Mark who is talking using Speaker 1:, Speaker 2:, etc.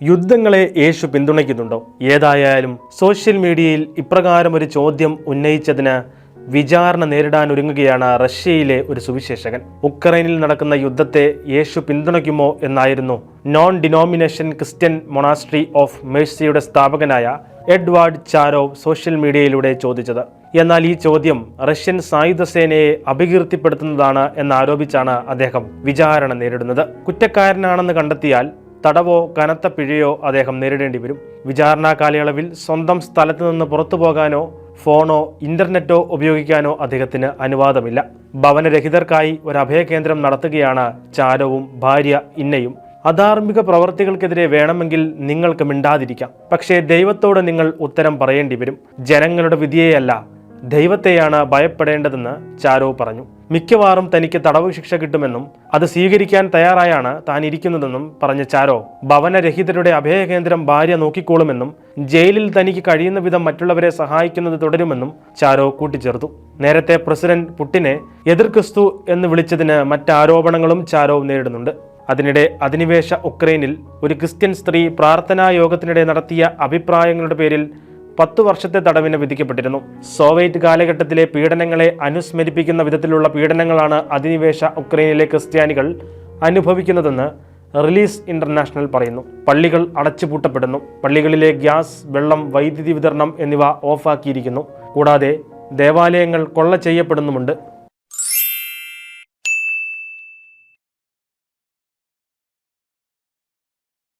Speaker 1: യുദ്ധങ്ങളെ യേശു പിന്തുണയ്ക്കുന്നുണ്ടോ? ഏതായാലും സോഷ്യൽ മീഡിയയിൽ ഇപ്രകാരം ഒരു ചോദ്യം ഉന്നയിച്ചതിന് വിചാരണ നേരിടാൻ ഒരുങ്ങുകയാണ് റഷ്യയിലെ ഒരു സുവിശേഷകൻ. ഉക്രൈനിൽ നടക്കുന്ന യുദ്ധത്തെ യേശു പിന്തുണയ്ക്കുമോ എന്നായിരുന്നു non denomination Christian monastery of മേഴ്സിയുടെ സ്ഥാപകനായ എഡ്വാർഡ് ചാരോവ് സോഷ്യൽ മീഡിയയിലൂടെ ചോദിച്ചത്. എന്നാൽ ഈ ചോദ്യം റഷ്യൻ സായുധ സേനയെ അപകീർത്തിപ്പെടുത്തുന്നതാണ് എന്നാരോപിച്ചാണ് അദ്ദേഹം വിചാരണ നേരിടുന്നത്. കുറ്റക്കാരനാണെന്ന് കണ്ടെത്തിയാൽ തടവോ കനത്ത പിഴയോ അദ്ദേഹം നേരിടേണ്ടി വരും. വിചാരണാ കാലയളവിൽ സ്വന്തം സ്ഥലത്ത് നിന്ന് പുറത്തു പോകാനോ ഫോണോ ഇന്റർനെറ്റോ ഉപയോഗിക്കാനോ അദ്ദേഹത്തിന് അനുവാദമില്ല. ഭവനരഹിതർക്കായി ഒരു അഭയകേന്ദ്രം നടത്തുകയാണ് ചാരോവും ഭാര്യ ഇന്നയും. അധാർമിക പ്രവർത്തികൾക്കെതിരെ വേണമെങ്കിൽ നിങ്ങൾക്ക് മിണ്ടാതിരിക്കാം, പക്ഷേ ദൈവത്തോട് നിങ്ങൾ ഉത്തരം പറയേണ്ടി വരും. ജനങ്ങളുടെ വിധിയെയല്ല, ദൈവത്തെയാണ് ഭയപ്പെടേണ്ടതെന്ന് ചാരോ പറഞ്ഞു. മിക്കവാറും തനിക്ക് തടവ് ശിക്ഷ കിട്ടുമെന്നും അത് സ്വീകരിക്കാൻ തയ്യാറായാണ് താൻ ഇരിക്കുന്നതെന്നും പറഞ്ഞ ചാരോ ഭവനരഹിതരുടെ അഭയകേന്ദ്രം ഭാര്യ നോക്കിക്കോളുമെന്നും ജയിലിൽ തനിക്ക് കഴിയുന്ന വിധം മറ്റുള്ളവരെ സഹായിക്കുന്നത് തുടരുമെന്നും ചാരോ കൂട്ടിച്ചേർത്തു. നേരത്തെ പ്രസിഡന്റ് പുടിനെ എതിർ ക്രിസ്തു എന്ന് വിളിച്ചതിന് മറ്റാരോപണങ്ങളും ചാരോ നേരിടുന്നുണ്ട്. അതിനിടെ അധിനിവേശ ഉക്രൈനിൽ ഒരു ക്രിസ്ത്യൻ സ്ത്രീ പ്രാർത്ഥനാ യോഗത്തിനിടെ നടത്തിയ അഭിപ്രായങ്ങളുടെ പേരിൽ 10 വർഷത്തെ തടവിന് വിധിക്കപ്പെട്ടിരുന്നു. സോവിയറ്റ് കാലഘട്ടത്തിലെ പീഡനങ്ങളെ അനുസ്മരിപ്പിക്കുന്ന വിധത്തിലുള്ള പീഡനങ്ങളാണ് അധിനിവേശ ഉക്രൈനിലെ ക്രിസ്ത്യാനികൾ അനുഭവിക്കുന്നതെന്ന് റിലീസ് ഇന്റർനാഷണൽ പറയുന്നു. പള്ളികൾ അടച്ചുപൂട്ടപ്പെടുന്നു. പള്ളികളിലെ ഗ്യാസ്, വെള്ളം, വൈദ്യുതി വിതരണം എന്നിവ ഓഫാക്കിയിരിക്കുന്നു. കൂടാതെ ദേവാലയങ്ങൾ കൊള്ള ചെയ്യപ്പെടുന്നുമുണ്ട്.